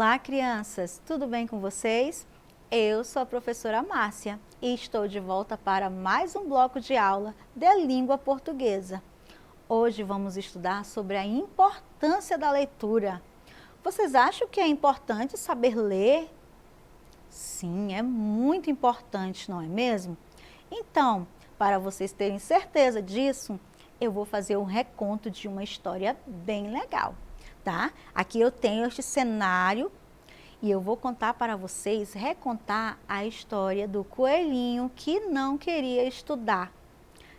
Olá, crianças! Tudo bem com vocês? Eu sou a professora Márcia e estou de volta para mais um bloco de aula de língua portuguesa. Hoje vamos estudar sobre a importância da leitura. Vocês acham que é importante saber ler? Sim, é muito importante, não é mesmo? Então, para vocês terem certeza disso, eu vou fazer um reconto de uma história bem legal, tá? Aqui eu tenho este cenário e eu vou contar para vocês, recontar a história do coelhinho que não queria estudar,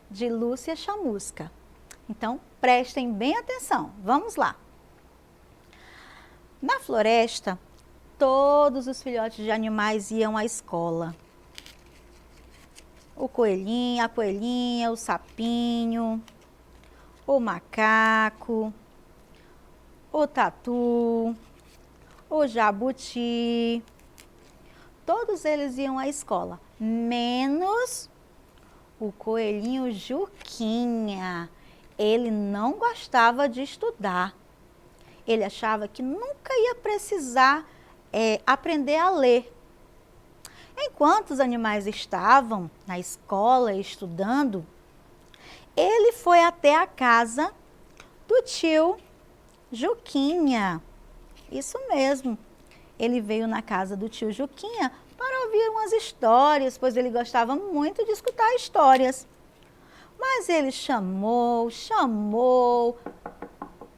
de Lúcia Chamusca. Então, prestem bem atenção, vamos lá. Na floresta, todos os filhotes de animais iam à escola. O coelhinho, a coelhinha, o sapinho, o macaco, o tatu, o jabuti, todos eles iam à escola, menos o coelhinho Juquinha. Ele não gostava de estudar. Ele achava que nunca ia precisar aprender a ler. Enquanto os animais estavam na escola estudando, ele foi até a casa do tio Juquinha. Isso mesmo, ele veio na casa do tio Juquinha para ouvir umas histórias, pois ele gostava muito de escutar histórias. Mas ele chamou,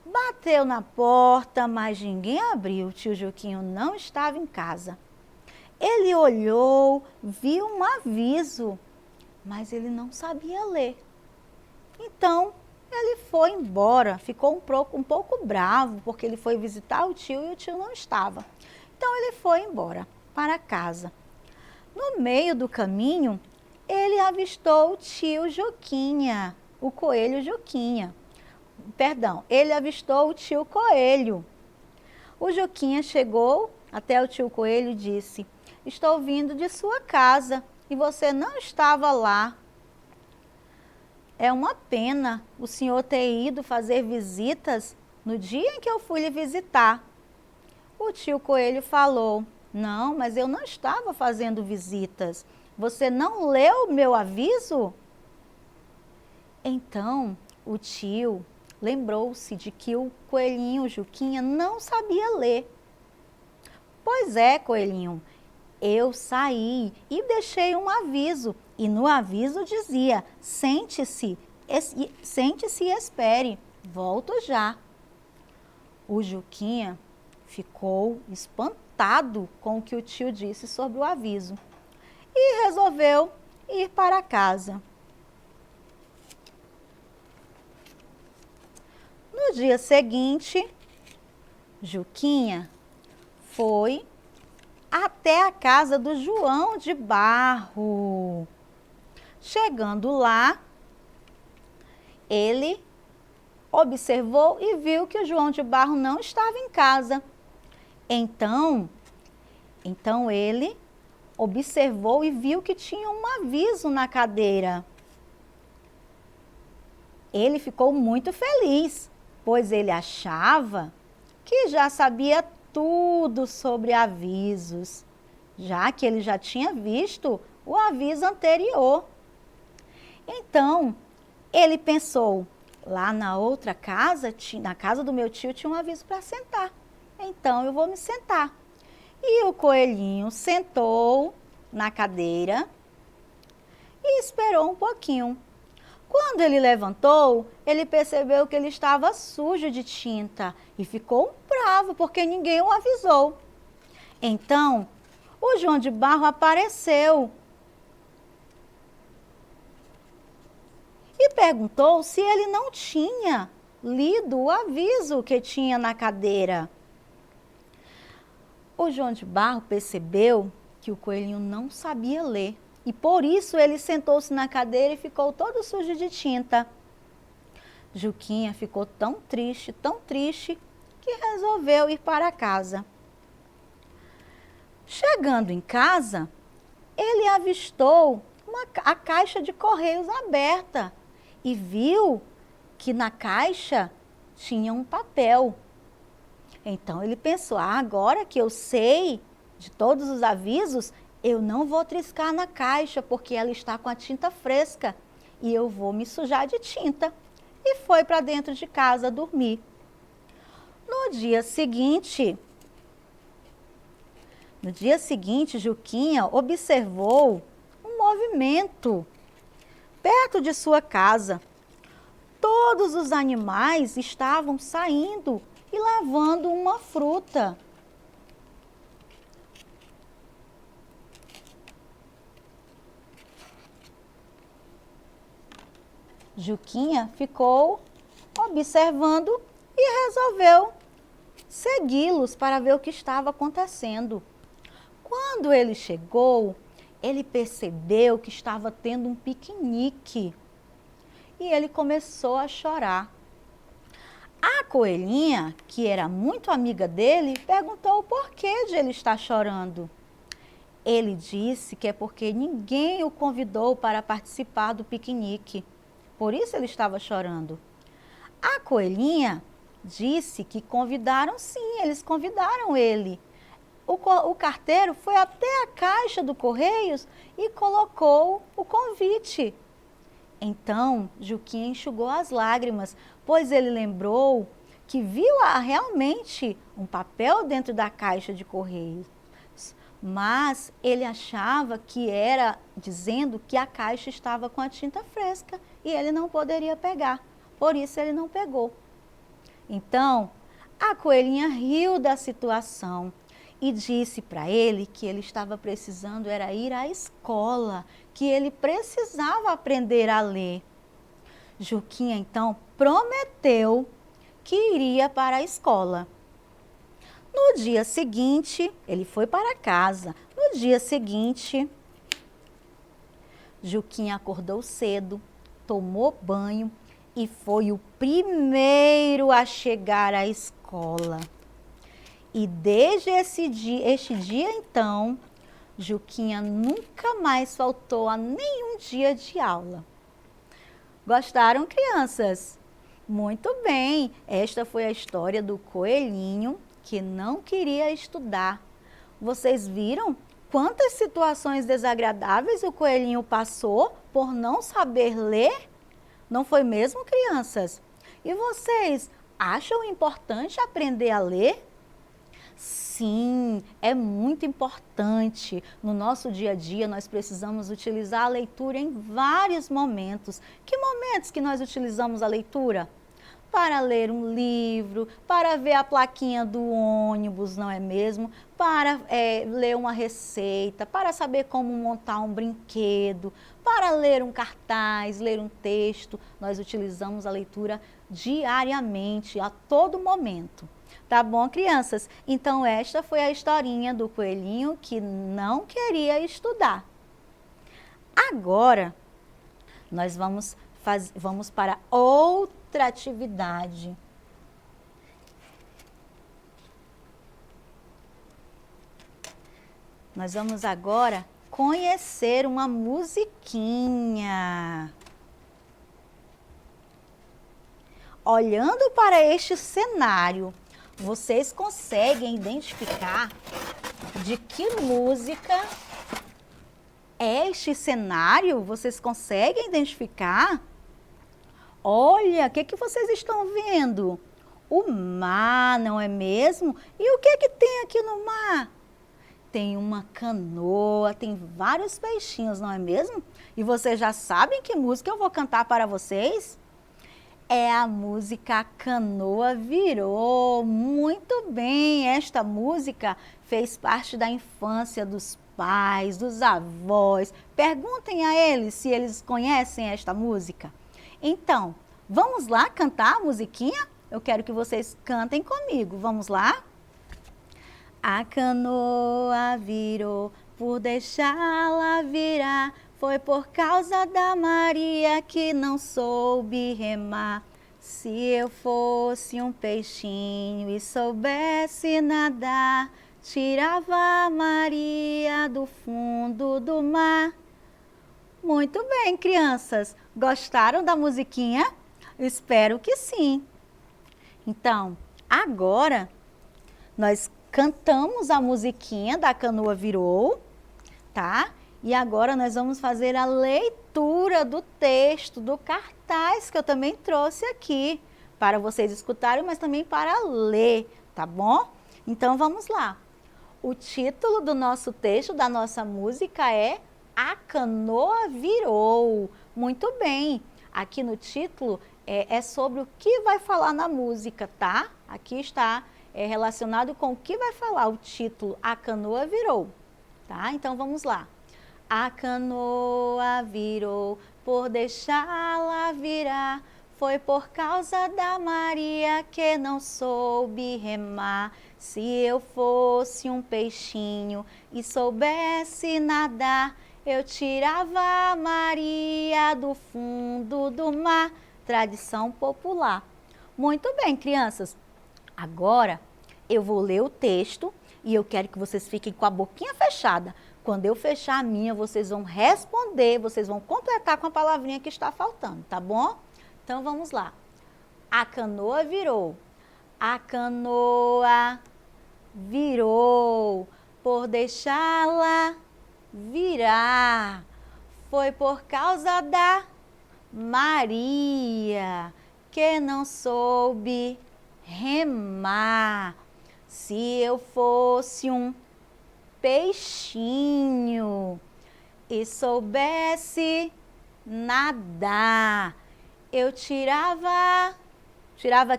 bateu na porta, mas ninguém abriu. O tio Juquinho não estava em casa. Ele olhou, viu um aviso, mas ele não sabia ler. Então, ele foi embora, ficou um pouco bravo, porque ele foi visitar o tio e o tio não estava. Então, ele foi embora para casa. No meio do caminho, ele avistou o tio Juquinha, o coelho Juquinha. Perdão, ele avistou o tio Coelho. O Juquinha chegou até o tio Coelho e disse: "Estou vindo de sua casa e você não estava lá. É uma pena o senhor ter ido fazer visitas no dia em que eu fui lhe visitar." O tio Coelho falou: "Não, mas eu não estava fazendo visitas. Você não leu o meu aviso?" Então, o tio lembrou-se de que o coelhinho Juquinha não sabia ler. "Pois é, coelhinho, eu saí e deixei um aviso, e no aviso dizia: sente-se e espere, volto já." O Juquinha ficou espantado com o que o tio disse sobre o aviso e resolveu ir para casa. No dia seguinte, Juquinha foi até a casa do João de Barro. Chegando lá, ele observou e viu que o João de Barro não estava em casa. Então ele observou e viu que tinha um aviso na cadeira. Ele ficou muito feliz, pois ele achava que já sabia tudo sobre avisos, já que ele já tinha visto o aviso anterior. Então, ele pensou: lá na outra casa, na casa do meu tio, tinha um aviso para sentar. Então, eu vou me sentar. E o coelhinho sentou na cadeira e esperou um pouquinho. Quando ele levantou, ele percebeu que ele estava sujo de tinta e ficou bravo porque ninguém o avisou. Então, o João de Barro apareceu e perguntou se ele não tinha lido o aviso que tinha na cadeira. O João de Barro percebeu que o coelhinho não sabia ler e por isso ele sentou-se na cadeira e ficou todo sujo de tinta. Juquinha ficou tão triste, que resolveu ir para casa. Chegando em casa, ele avistou a caixa de correios aberta e viu que na caixa tinha um papel. Então ele pensou, agora que eu sei de todos os avisos, eu não vou triscar na caixa, porque ela está com a tinta fresca e eu vou me sujar de tinta. E foi para dentro de casa dormir. No dia seguinte, Juquinha observou um movimento perto de sua casa. Todos os animais estavam saindo e levando uma fruta. Juquinha ficou observando e resolveu segui-los para ver o que estava acontecendo. Quando ele chegou, ele percebeu que estava tendo um piquenique e ele começou a chorar. A coelhinha, que era muito amiga dele, perguntou o porquê de ele estar chorando. Ele disse que é porque ninguém o convidou para participar do piquenique. Por isso ele estava chorando. A coelhinha disse que convidaram sim, eles convidaram ele. O carteiro foi até a caixa do Correios e colocou o convite. Então, Juquinha enxugou as lágrimas, pois ele lembrou que viu realmente um papel dentro da caixa de Correios. Mas ele achava que era dizendo que a caixa estava com a tinta fresca e ele não poderia pegar. Por isso ele não pegou. Então, a coelhinha riu da situação e disse para ele que ele estava precisando era ir à escola, que ele precisava aprender a ler. Juquinha então prometeu que iria para a escola. No dia seguinte, ele foi para casa. No dia seguinte, Juquinha acordou cedo, tomou banho e foi o primeiro a chegar à escola. E desde este dia então, Juquinha nunca mais faltou a nenhum dia de aula. Gostaram, crianças? Muito bem, esta foi a história do coelhinho que não queria estudar. Vocês viram quantas situações desagradáveis o coelhinho passou por não saber ler? Não foi mesmo, crianças? E vocês acham importante aprender a ler? Sim, é muito importante. No nosso dia a dia, nós precisamos utilizar a leitura em vários momentos. Que momentos que nós utilizamos a leitura? Para ler um livro, para ver a plaquinha do ônibus, não é mesmo? Para ler uma receita, para saber como montar um brinquedo, para ler um cartaz, ler um texto. Nós utilizamos a leitura diariamente, a todo momento. Tá bom, crianças? Então, esta foi a historinha do coelhinho que não queria estudar. Agora, nós vamos para outra atividade. Nós vamos agora conhecer uma musiquinha. Olhando para este cenário, vocês conseguem identificar de que música é este cenário? Vocês conseguem identificar? Olha, o que vocês estão vendo? O mar, não é mesmo? E o que tem aqui no mar? Tem uma canoa, tem vários peixinhos, não é mesmo? E vocês já sabem que música eu vou cantar para vocês? É a música Canoa Virou. Muito bem, esta música fez parte da infância dos pais, dos avós. Perguntem a eles se eles conhecem esta música. Então, vamos lá cantar a musiquinha? Eu quero que vocês cantem comigo. Vamos lá? A canoa virou por deixá-la virar. Foi por causa da Maria que não soube remar. Se eu fosse um peixinho e soubesse nadar, tirava a Maria do fundo do mar. Muito bem, crianças. Gostaram da musiquinha? Espero que sim. Então, agora nós cantamos a musiquinha da Canoa Virou, tá? E agora nós vamos fazer a leitura do texto, do cartaz que eu também trouxe aqui, para vocês escutarem, mas também para ler, tá bom? Então vamos lá. O título do nosso texto, da nossa música é A Canoa Virou. Muito bem, aqui no título é sobre o que vai falar na música, tá? Aqui está relacionado com o que vai falar o título A Canoa Virou, tá? Então vamos lá. A canoa virou por deixá-la virar, foi por causa da Maria que não soube remar. Se eu fosse um peixinho e soubesse nadar, eu tirava a Maria do fundo do mar. Tradição popular. Muito bem, crianças. Agora eu vou ler o texto e eu quero que vocês fiquem com a boquinha fechada. Quando eu fechar a minha, vocês vão responder, vocês vão completar com a palavrinha que está faltando, tá bom? Então vamos lá. A canoa virou. A canoa virou por deixá-la virar. Foi por causa da Maria que não soube remar. Se eu fosse um peixinho e soubesse nadar, eu tirava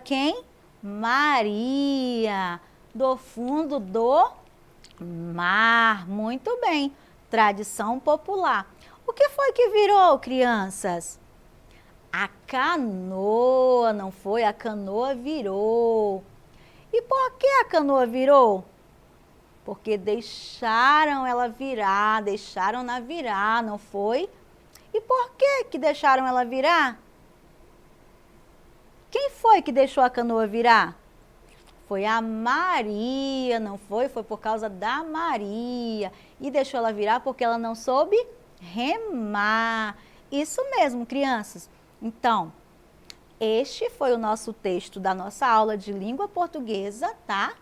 quem? Maria, do fundo do mar. Muito bem, tradição popular. O que foi que virou, crianças? A canoa, não foi? A canoa virou. E por que a canoa virou? Porque deixaram ela virar, deixaram-na virar, não foi? E por que deixaram ela virar? Quem foi que deixou a canoa virar? Foi a Maria, não foi? Foi por causa da Maria. E deixou ela virar porque ela não soube remar. Isso mesmo, crianças. Então, este foi o nosso texto da nossa aula de língua portuguesa, tá?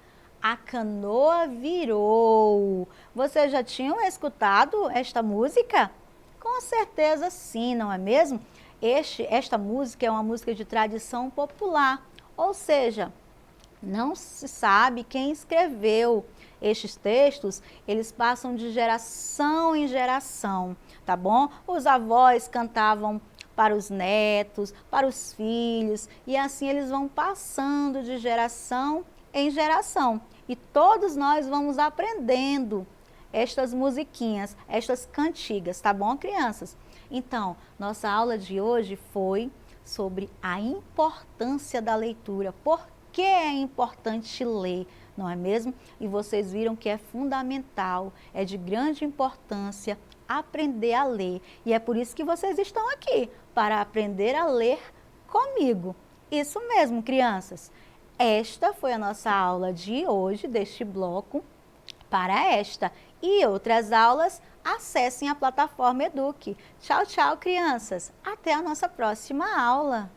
A canoa virou. Vocês já tinham escutado esta música? Com certeza sim, não é mesmo? Esta música é uma música de tradição popular, ou seja, não se sabe quem escreveu. Estes textos, eles passam de geração em geração, tá bom? Os avós cantavam para os netos, para os filhos, e assim eles vão passando de geração em geração. E todos nós vamos aprendendo estas musiquinhas, estas cantigas, tá bom, crianças? Então, nossa aula de hoje foi sobre a importância da leitura. Por que é importante ler, não é mesmo? E vocês viram que é fundamental, é de grande importância aprender a ler. E é por isso que vocês estão aqui, para aprender a ler comigo. Isso mesmo, crianças. Esta foi a nossa aula de hoje, deste bloco. Para esta e outras aulas, acessem a plataforma Eduque. Tchau, tchau, crianças. Até a nossa próxima aula.